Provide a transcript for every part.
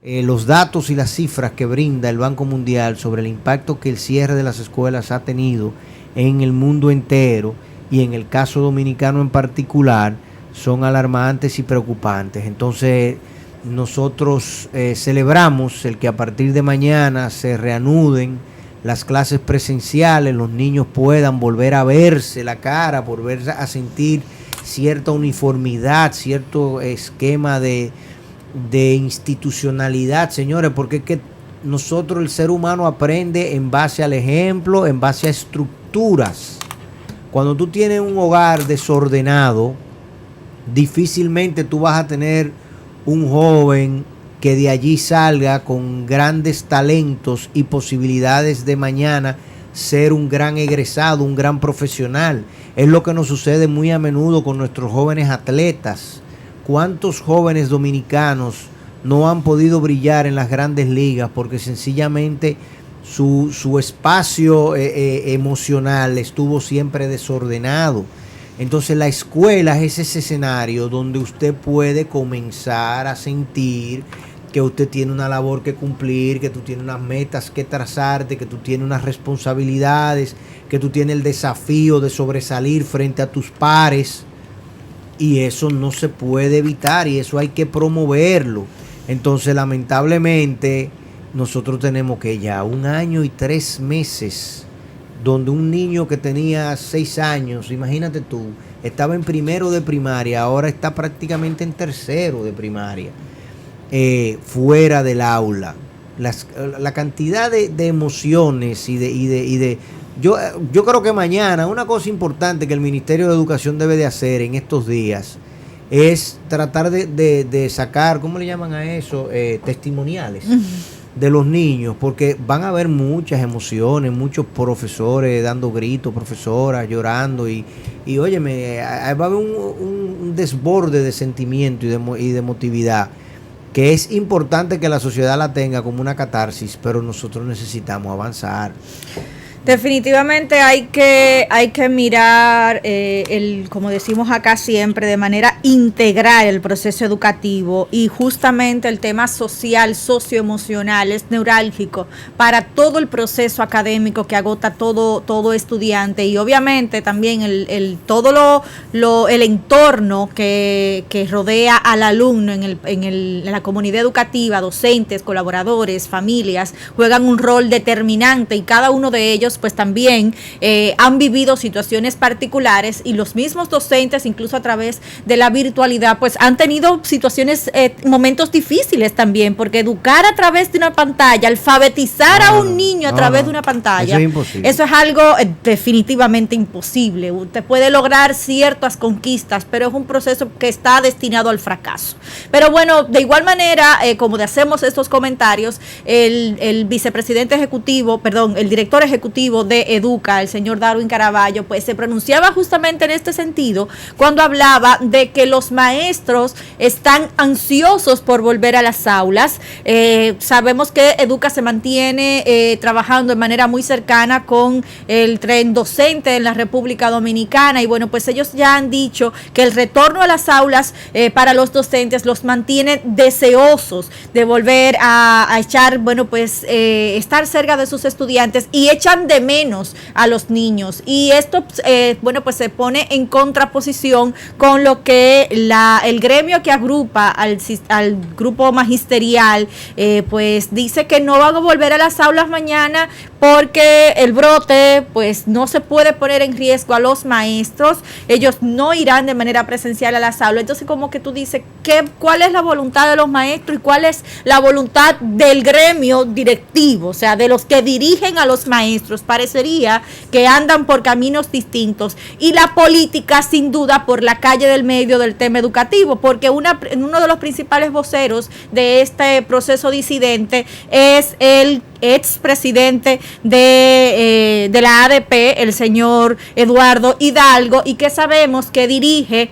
los datos y las cifras que brinda el Banco Mundial sobre el impacto que el cierre de las escuelas ha tenido en el mundo entero y en el caso dominicano en particular son alarmantes y preocupantes. Entonces nosotros celebramos el que a partir de mañana se reanuden las clases presenciales, los niños puedan volver a verse la cara, volver a sentir cierta uniformidad, cierto esquema de institucionalidad, señores, porque es que nosotros, el ser humano, aprende en base al ejemplo, en base a estructuras. Cuando tú tienes un hogar desordenado, difícilmente tú vas a tener un joven que de allí salga con grandes talentos y posibilidades de mañana ser un gran egresado, un gran profesional. Es lo que nos sucede muy a menudo con nuestros jóvenes atletas. ¿Cuántos jóvenes dominicanos no han podido brillar en las grandes ligas porque sencillamente su espacio emocional estuvo siempre desordenado? Entonces la escuela es ese escenario donde usted puede comenzar a sentir que usted tiene una labor que cumplir, que tú tienes unas metas que trazarte, que tú tienes unas responsabilidades, que tú tienes el desafío de sobresalir frente a tus pares. Y eso no se puede evitar y eso hay que promoverlo. Entonces, lamentablemente, nosotros tenemos que ya 1 año y 3 meses, donde un niño que tenía 6 años, imagínate tú, estaba en primero de primaria, ahora está prácticamente en tercero de primaria, fuera del aula. La cantidad de emociones y de yo creo que mañana una cosa importante que el Ministerio de Educación debe de hacer en estos días es tratar de sacar, ¿cómo le llaman a eso? Testimoniales de los niños, porque van a haber muchas emociones, muchos profesores dando gritos, profesoras llorando y óyeme, va a haber un desborde de sentimiento y de emotividad, que es importante que la sociedad la tenga como una catarsis, pero nosotros necesitamos avanzar. Definitivamente hay que mirar, como decimos acá siempre, de manera integral el proceso educativo, y justamente el tema social, socioemocional es neurálgico para todo el proceso académico que agota todo estudiante, y obviamente también todo el entorno que rodea al alumno en la comunidad educativa, docentes, colaboradores, familias, juegan un rol determinante, y cada uno de ellos pues también han vivido situaciones particulares, y los mismos docentes, incluso a través de la virtualidad, pues han tenido situaciones, momentos difíciles también, porque educar a través de una pantalla, alfabetizar a un niño a través de una pantalla, eso es imposible. Eso es algo definitivamente imposible. Usted puede lograr ciertas conquistas, pero es un proceso que está destinado al fracaso. Pero bueno, de igual manera, como hacemos estos comentarios, el vicepresidente ejecutivo, el director ejecutivo de Educa, el señor Darwin Caraballo, pues se pronunciaba justamente en este sentido cuando hablaba de que los maestros están ansiosos por volver a las aulas. Sabemos que Educa se mantiene trabajando de manera muy cercana con el tren docente en la República Dominicana, y bueno, pues ellos ya han dicho que el retorno a las aulas para los docentes los mantiene deseosos de volver a echar, estar cerca de sus estudiantes, y echan de menos a los niños, y esto pues se pone en contraposición con lo que el gremio que agrupa al grupo magisterial pues dice que no van a volver a las aulas mañana porque el brote pues no se puede poner en riesgo a los maestros, ellos no irán de manera presencial a las aulas. Entonces, como que tú dices, ¿cuál es la voluntad de los maestros y cuál es la voluntad del gremio directivo, o sea, de los que dirigen a los maestros? Parecería que andan por caminos distintos, y la política sin duda por la calle del medio del tema educativo, porque uno de los principales voceros de este proceso disidente es el expresidente de la ADP, el señor Eduardo Hidalgo, y que sabemos que dirige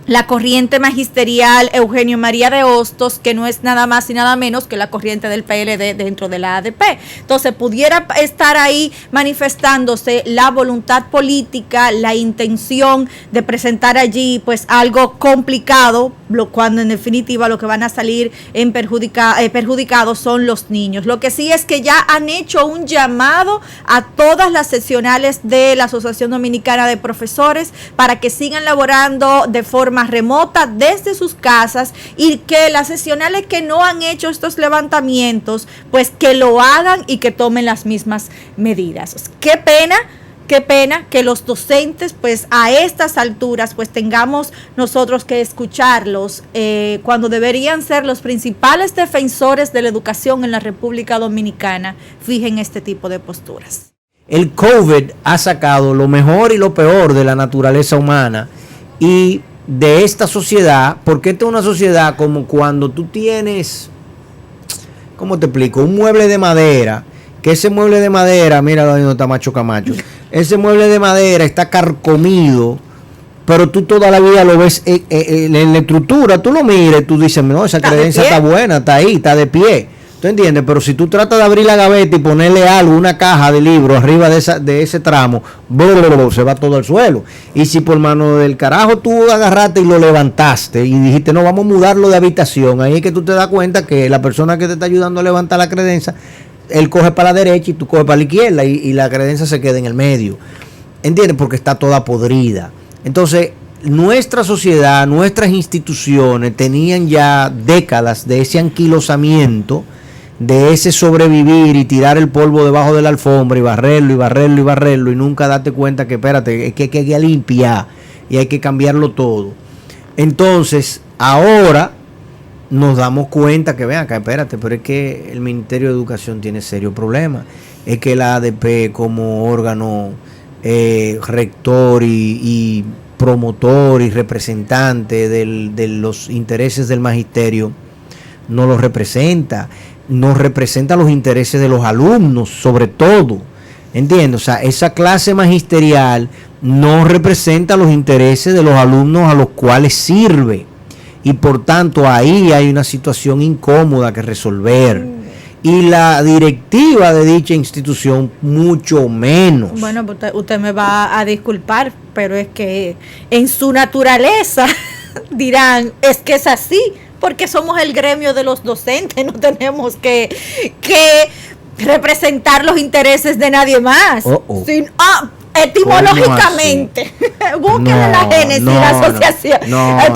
la corriente magisterial Eugenio María de Hostos, que no es nada más y nada menos que la corriente del PLD dentro de la ADP. Entonces, pudiera estar ahí manifestándose la voluntad política, la intención de presentar allí pues algo complicado, cuando en definitiva lo que van a salir en perjudicados son los niños. Lo que sí es que ya han hecho un llamado a todas las seccionales de la Asociación Dominicana de Profesores para que sigan laborando de forma remota desde sus casas, y que las seccionales que no han hecho estos levantamientos pues que lo hagan y que tomen las mismas medidas. Qué pena que los docentes pues a estas alturas pues tengamos nosotros que escucharlos cuando deberían ser los principales defensores de la educación en la República Dominicana. Fijen este tipo de posturas. El COVID ha sacado lo mejor y lo peor de la naturaleza humana y de esta sociedad, porque esta es una sociedad como cuando tú tienes, ¿cómo te explico? Un mueble de madera, que ese mueble de madera, mira donde está Macho Camacho, ese mueble de madera está carcomido, pero tú toda la vida lo ves en la estructura, tú lo miras, tú dices, no, esa credencia está buena, está ahí, está de pie. ¿Tú entiendes? Pero si tú tratas de abrir la gaveta y ponerle algo, una caja de libros arriba de ese tramo, se va todo al suelo. Y si por mano del carajo tú agarraste y lo levantaste y dijiste, no, vamos a mudarlo de habitación, ahí es que tú te das cuenta que la persona que te está ayudando a levantar la credencia, él coge para la derecha y tú coges para la izquierda y la credencia se queda en el medio. ¿Entiendes? Porque está toda podrida. Entonces, nuestra sociedad, nuestras instituciones tenían ya décadas de ese anquilosamiento, de ese sobrevivir y tirar el polvo debajo de la alfombra y barrerlo y barrerlo y barrerlo y nunca darte cuenta que espérate, es que hay que limpiar y hay que cambiarlo todo. Entonces, ahora nos damos cuenta que, vean acá, espérate, pero es que el Ministerio de Educación tiene serios problemas. Es que la ADP como órgano rector y promotor y representante de los intereses del magisterio no los representa. No representa los intereses de los alumnos, sobre todo, ¿entiendes? O sea, esa clase magisterial no representa los intereses de los alumnos a los cuales sirve, y por tanto ahí hay una situación incómoda que resolver, y la directiva de dicha institución mucho menos. Bueno, usted me va a disculpar, pero es que en su naturaleza dirán, es que es así, porque somos el gremio de los docentes, no tenemos que representar los intereses de nadie más. Etimológicamente, búsquenle la génesis, la asociación.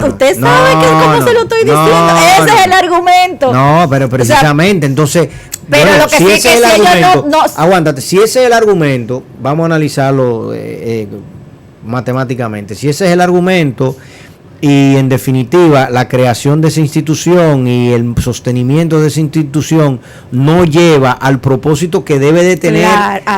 Usted sabe cómo se lo estoy diciendo. Ese es el argumento. No, pero precisamente, entonces, pero bueno, lo que si sí ese que es el si argumento, no, aguántate, si ese es el argumento, vamos a analizarlo matemáticamente. Si ese es el argumento, y en definitiva la creación de esa institución y el sostenimiento de esa institución no lleva al propósito que debe de tener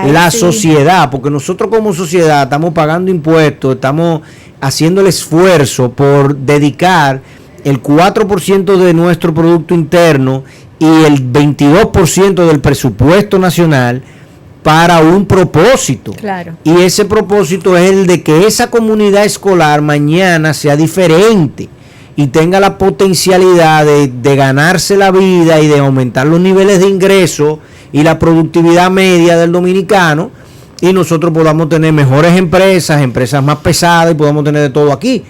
la sociedad, porque nosotros como sociedad estamos pagando impuestos, estamos haciendo el esfuerzo por dedicar el 4% de nuestro Producto Interno y el 22% del presupuesto nacional para un propósito. Claro. Y ese propósito es el de que esa comunidad escolar mañana sea diferente y tenga la potencialidad de ganarse la vida y de aumentar los niveles de ingreso y la productividad media del dominicano, y nosotros podamos tener mejores empresas más pesadas, y podamos tener de todo aquí.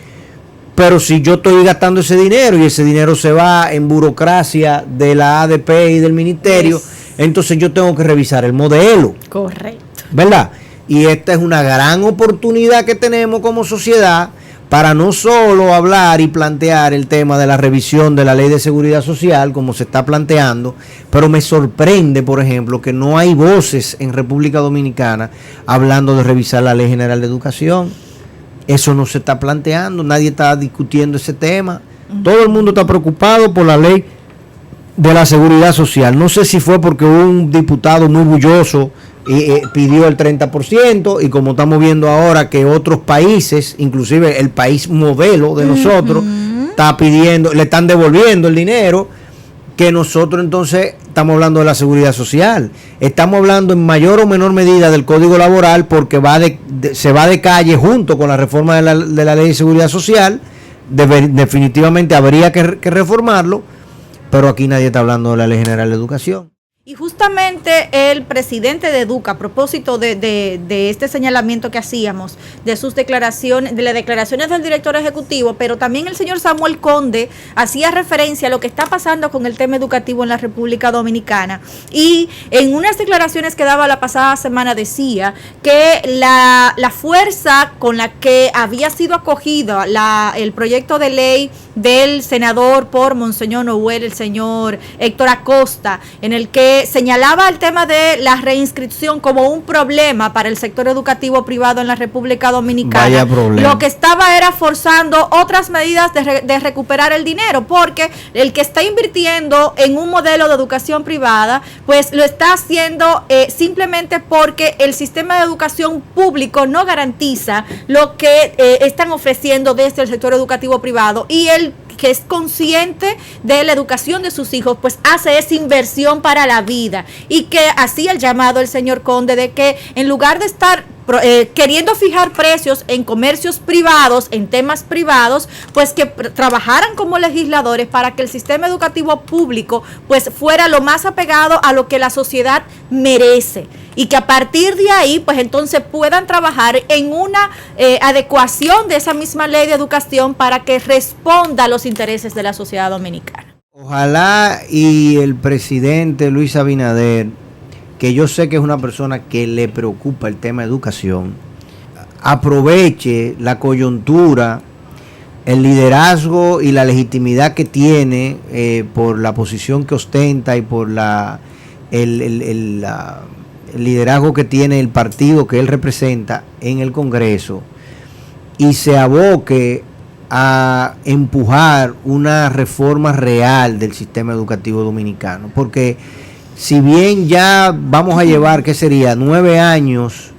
Pero si yo estoy gastando ese dinero y ese dinero se va en burocracia de la ADP y del ministerio, entonces yo tengo que revisar el modelo. Correcto. ¿Verdad? Y esta es una gran oportunidad que tenemos como sociedad para no solo hablar y plantear el tema de la revisión de la Ley de Seguridad Social, como se está planteando, pero me sorprende, por ejemplo, que no hay voces en República Dominicana hablando de revisar la Ley General de Educación. Eso no se está planteando, nadie está discutiendo ese tema. Todo el mundo está preocupado por la Ley de la Seguridad Social. No sé si fue porque un diputado muy bulloso pidió el 30%, y como estamos viendo ahora que otros países, inclusive el país modelo de nosotros, está pidiendo, le están devolviendo el dinero, que nosotros entonces estamos hablando de la seguridad social. Estamos hablando en mayor o menor medida del Código Laboral, porque se va de calle junto con la reforma de la Ley de Seguridad Social, definitivamente habría que reformarlo, pero aquí nadie está hablando de la Ley General de Educación. Y justamente el presidente de Educa, a propósito de este señalamiento que hacíamos, de sus declaraciones, de las declaraciones del director ejecutivo, pero también el señor Samuel Conde hacía referencia a lo que está pasando con el tema educativo en la República Dominicana. Y en unas declaraciones que daba la pasada semana decía que la fuerza con la que había sido acogido el proyecto de ley del senador por Monseñor Noel, el señor Héctor Acosta, en el que señalaba el tema de la reinscripción como un problema para el sector educativo privado en la República Dominicana. Lo que estaba era forzando otras medidas de recuperar el dinero, porque el que está invirtiendo en un modelo de educación privada, pues lo está haciendo simplemente porque el sistema de educación público no garantiza lo que están ofreciendo desde el sector educativo privado, y el que es consciente de la educación de sus hijos, pues hace esa inversión para la vida. Y que hacía el llamado el señor Conde de que en lugar de estar queriendo fijar precios en comercios privados, en temas privados, pues que trabajaran como legisladores para que el sistema educativo público pues fuera lo más apegado a lo que la sociedad merece, y que a partir de ahí pues entonces puedan trabajar en una adecuación de esa misma ley de educación para que responda a los intereses de la sociedad dominicana. Ojalá y el presidente Luis Abinader, que yo sé que es una persona que le preocupa el tema de educación, aproveche la coyuntura, el liderazgo y la legitimidad que tiene por la posición que ostenta y por el liderazgo que tiene el partido que él representa en el Congreso, y se aboque a empujar una reforma real del sistema educativo dominicano, porque si bien ya vamos a llevar, ¿qué sería? 9 años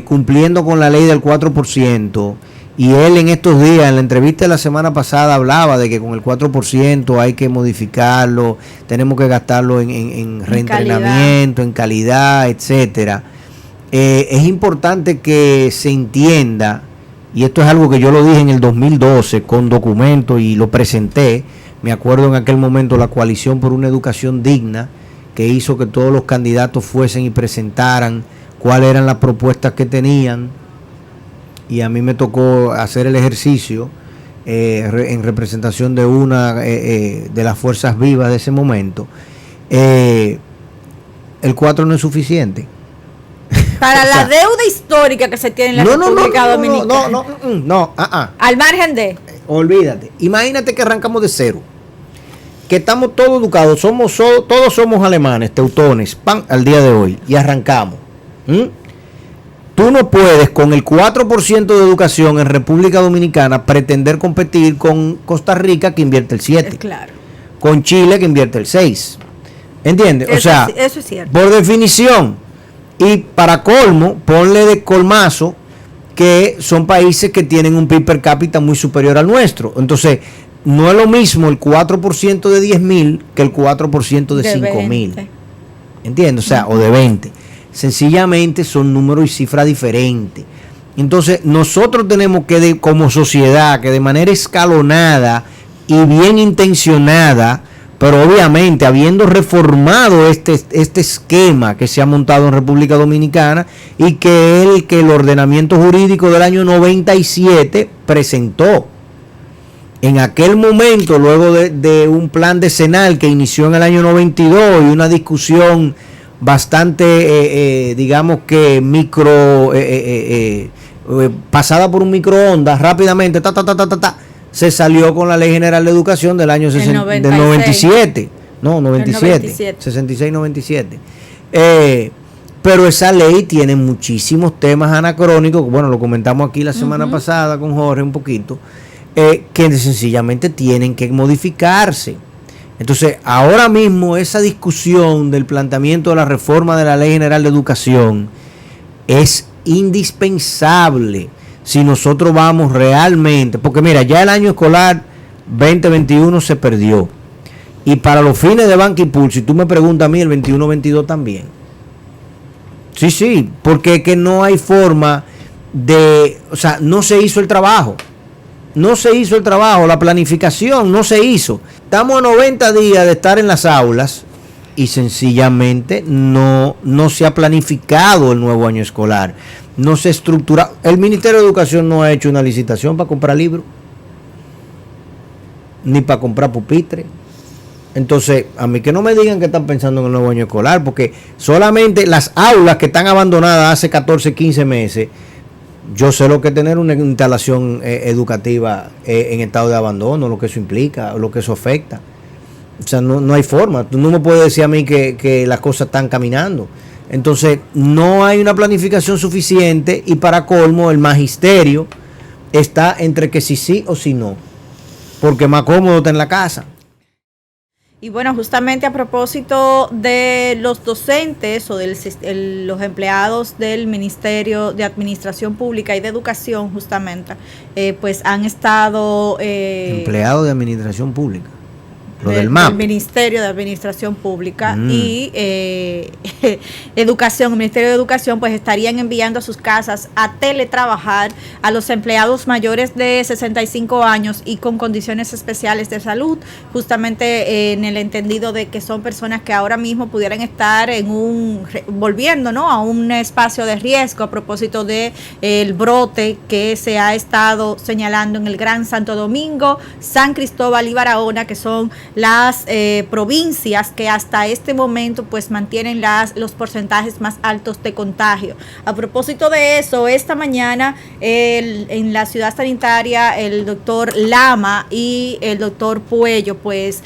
cumpliendo con la ley del 4%, y él en estos días, en la entrevista de la semana pasada, hablaba de que con el 4% hay que modificarlo, tenemos que gastarlo en reentrenamiento, en calidad, etcétera. Es importante que se entienda, y esto es algo que yo lo dije en el 2012 con documentos y lo presenté. Me acuerdo en aquel momento la Coalición por una Educación Digna, que hizo que todos los candidatos fuesen y presentaran cuáles eran las propuestas que tenían, y a mí me tocó hacer el ejercicio en representación de una de las fuerzas vivas de ese momento. El 4 no es suficiente. Para o sea, la deuda histórica que se tiene en la República Dominicana. No. Al margen de. Olvídate. Imagínate que arrancamos de cero, que estamos todos educados, todos somos alemanes, teutones, al día de hoy, y arrancamos. Tú no puedes con el 4% de educación en República Dominicana pretender competir con Costa Rica, que invierte el 7%, claro, con Chile, que invierte el 6%. ¿Entiendes? Eso es cierto. Por definición, y para colmo, ponle de colmazo que son países que tienen un PIB per cápita muy superior al nuestro. Entonces, no es lo mismo el 4% de 10,000 que el 4% de 5,000. ¿Entiendes? O sea, o de 20. Sencillamente son números y cifras diferentes. Entonces, nosotros tenemos que, como sociedad, que de manera escalonada y bien intencionada, pero obviamente habiendo reformado este esquema que se ha montado en República Dominicana, y que el ordenamiento jurídico del año 97 presentó. En aquel momento, luego de un plan decenal que inició en el año 92 y una discusión bastante, digamos que pasada por un microondas, rápidamente, se salió con la Ley General de Educación del año del 97. No, 97. 66-97. Pero esa ley tiene muchísimos temas anacrónicos, bueno, lo comentamos aquí la semana pasada con Jorge un poquito, que sencillamente tienen que modificarse. Entonces, ahora mismo esa discusión del planteamiento de la reforma de la Ley General de Educación es indispensable si nosotros vamos realmente, porque mira, ya el año escolar 2021 se perdió, y para los fines de Banca y Pulso, si tú me preguntas a mí, el 21-22 también. Sí, porque es que no hay forma de, o sea, no se hizo el trabajo. no se hizo el trabajo, la planificación no se hizo. Estamos a 90 días de estar en las aulas y sencillamente no se ha planificado el nuevo año escolar, no se estructura. El Ministerio de Educación no ha hecho una licitación para comprar libros, ni para comprar pupitres. Entonces, a mí que no me digan que están pensando en el nuevo año escolar, porque solamente las aulas que están abandonadas hace 14, 15 meses, yo sé lo que es tener una instalación educativa en estado de abandono, lo que eso implica, lo que eso afecta. O sea, no hay forma. Tú no me puedes decir a mí que las cosas están caminando. Entonces, no hay una planificación suficiente y para colmo, el magisterio está entre que sí o sí no. Porque más cómodo está en la casa. Y bueno, justamente a propósito de los docentes o de los empleados del Ministerio de Administración Pública y de Educación, justamente, pues han estado... empleados de Administración Pública. Del Ministerio de Administración Pública y Educación, el Ministerio de Educación, pues estarían enviando a sus casas a teletrabajar a los empleados mayores de 65 años y con condiciones especiales de salud, justamente en el entendido de que son personas que ahora mismo pudieran estar volviendo, ¿no?, a un espacio de riesgo a propósito de el brote que se ha estado señalando en el Gran Santo Domingo, San Cristóbal y Barahona, que son las provincias que hasta este momento pues mantienen los porcentajes más altos de contagio. A propósito de eso, esta mañana en la ciudad sanitaria el doctor Lama y el doctor Puello pues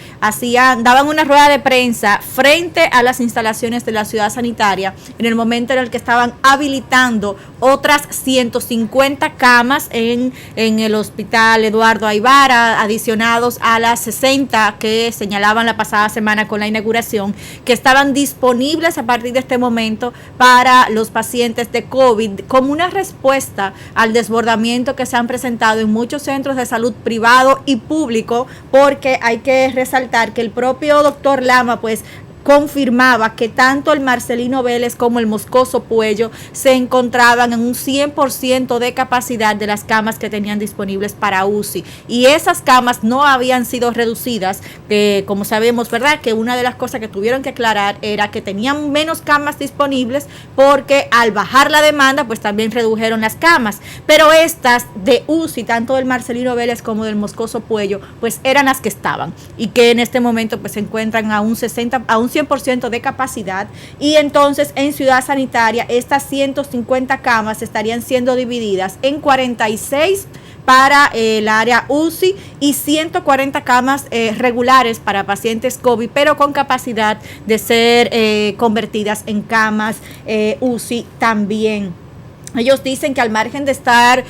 daban una rueda de prensa frente a las instalaciones de la ciudad sanitaria en el momento en el que estaban habilitando otras 150 camas en el hospital Eduardo Aibara, adicionados a las 60 que señalaban la pasada semana con la inauguración, que estaban disponibles a partir de este momento para los pacientes de COVID, como una respuesta al desbordamiento que se han presentado en muchos centros de salud privado y público, porque hay que resaltar que el propio doctor Lama pues confirmaba que tanto el Marcelino Vélez como el Moscoso Puello se encontraban en un 100% de capacidad de las camas que tenían disponibles para UCI, y esas camas no habían sido reducidas, como sabemos, ¿verdad?, que una de las cosas que tuvieron que aclarar era que tenían menos camas disponibles porque al bajar la demanda pues también redujeron las camas, pero estas de UCI, tanto del Marcelino Vélez como del Moscoso Puello, pues eran las que estaban y que en este momento pues se encuentran a un 100% de capacidad, y entonces en Ciudad Sanitaria estas 150 camas estarían siendo divididas en 46 para el área UCI y 140 camas regulares para pacientes COVID, pero con capacidad de ser convertidas en camas UCI también. Ellos dicen que al margen de estar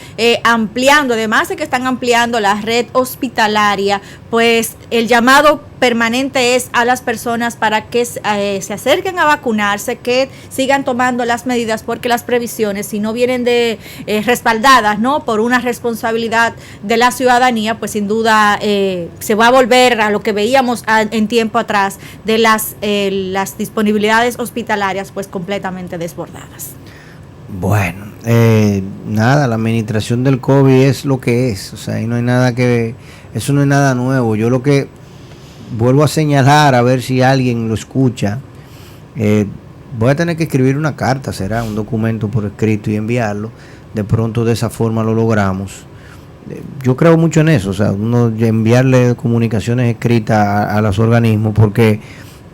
ampliando, además de que están ampliando la red hospitalaria, pues el llamado permanente es a las personas para que se acerquen a vacunarse, que sigan tomando las medidas, porque las previsiones, si no vienen respaldadas, ¿no?, por una responsabilidad de la ciudadanía, pues sin duda se va a volver a lo que veíamos en tiempo atrás de las disponibilidades hospitalarias pues completamente desbordadas. Bueno, nada, la administración del COVID es lo que es, o sea, ahí no hay nada eso no es nada nuevo. Yo lo que vuelvo a señalar, a ver si alguien lo escucha, voy a tener que escribir una carta, será un documento por escrito y enviarlo, de pronto de esa forma lo logramos. Yo creo mucho en eso, o sea, uno enviarle comunicaciones escritas a los organismos, porque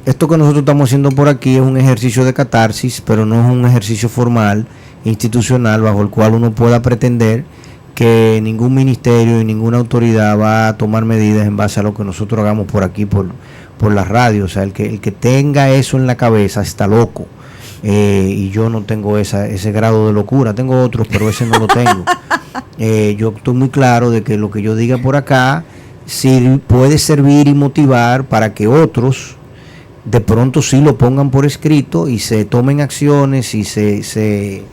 esto que nosotros estamos haciendo por aquí es un ejercicio de catarsis, pero no es un ejercicio formal, institucional, bajo el cual uno pueda pretender que ningún ministerio y ninguna autoridad va a tomar medidas en base a lo que nosotros hagamos por aquí, por la radio. O sea, el que tenga eso en la cabeza está loco. Y yo no tengo ese grado de locura. Tengo otros, pero ese no lo tengo. Yo estoy muy claro de que lo que yo diga por acá sí puede servir y motivar para que otros de pronto sí lo pongan por escrito y se tomen acciones y se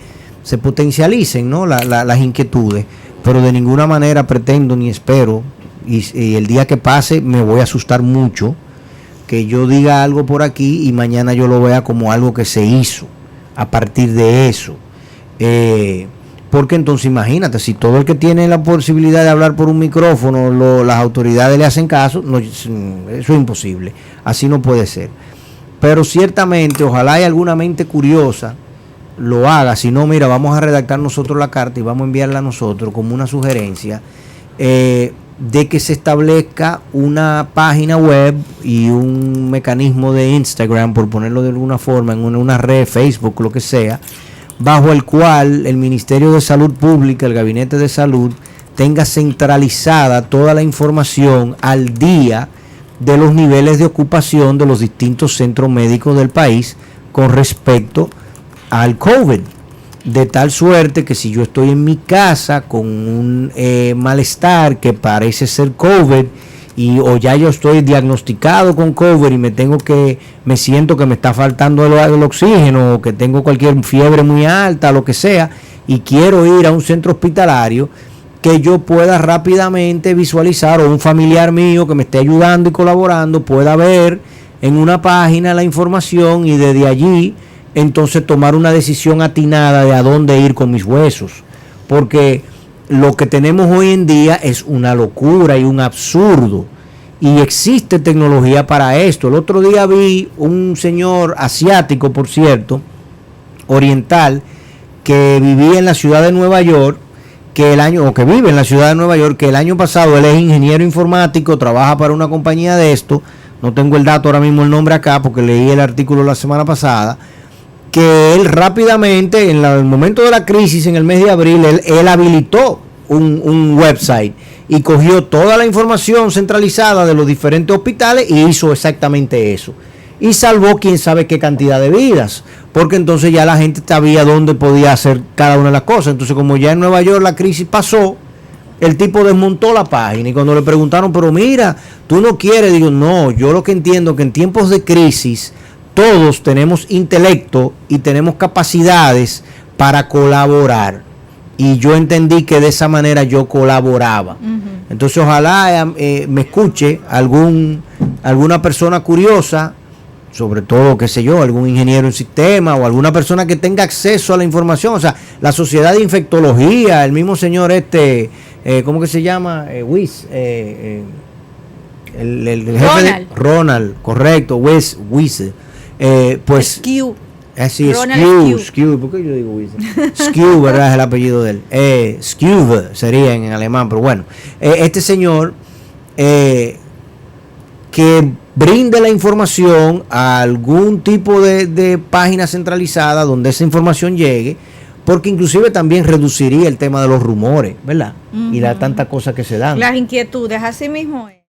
potencialicen, ¿no?, las inquietudes, pero de ninguna manera pretendo ni espero, y el día que pase me voy a asustar mucho, que yo diga algo por aquí y mañana yo lo vea como algo que se hizo a partir de eso. porque entonces imagínate, si todo el que tiene la posibilidad de hablar por un micrófono, las autoridades le hacen caso, no, eso es imposible, así no puede ser. Pero ciertamente, ojalá hay alguna mente curiosa lo haga, si no, mira, vamos a redactar nosotros la carta y vamos a enviarla a nosotros como una sugerencia de que se establezca una página web y un mecanismo de Instagram, por ponerlo de alguna forma, en una red, Facebook, lo que sea, bajo el cual el Ministerio de Salud Pública, el Gabinete de Salud, tenga centralizada toda la información al día de los niveles de ocupación de los distintos centros médicos del país con respecto al COVID, de tal suerte que si yo estoy en mi casa con un malestar que parece ser COVID o ya yo estoy diagnosticado con COVID y me siento que me está faltando el oxígeno o que tengo cualquier fiebre muy alta, lo que sea, y quiero ir a un centro hospitalario, que yo pueda rápidamente visualizar, o un familiar mío que me esté ayudando y colaborando pueda ver en una página la información y desde allí entonces tomar una decisión atinada de a dónde ir con mis huesos, porque lo que tenemos hoy en día es una locura y un absurdo, y existe tecnología para esto. El otro día vi un señor asiático, por cierto, oriental, que vivía en la ciudad de Nueva York, que vive en la ciudad de Nueva York, que el año pasado él es ingeniero informático, trabaja para una compañía de esto, no tengo el dato ahora mismo, el nombre acá, porque leí el artículo la semana pasada, que él rápidamente, en el momento de la crisis, en el mes de abril, él habilitó un website y cogió toda la información centralizada de los diferentes hospitales y hizo exactamente eso. Y salvó quién sabe qué cantidad de vidas, porque entonces ya la gente sabía dónde podía hacer cada una de las cosas. Entonces, como ya en Nueva York la crisis pasó, el tipo desmontó la página, y cuando le preguntaron, pero mira, tú no quieres, digo, no, yo lo que entiendo es que en tiempos de crisis todos tenemos intelecto y tenemos capacidades para colaborar, y yo entendí que de esa manera yo colaboraba. Entonces ojalá me escuche alguna persona curiosa, sobre todo, qué sé yo, algún ingeniero en sistema o alguna persona que tenga acceso a la información, o sea, la sociedad de infectología, el mismo señor ¿cómo que se llama? El jefe de Ronald, correcto, pues Skew. Así, Skew, ¿por qué yo digo Wiese? Skew, ¿verdad? Es el apellido de él. Skew sería en alemán, pero bueno, este señor que brinde la información a algún tipo de página centralizada donde esa información llegue, porque inclusive también reduciría el tema de los rumores, ¿verdad? Y las tantas cosas que se dan. Las inquietudes, así mismo es.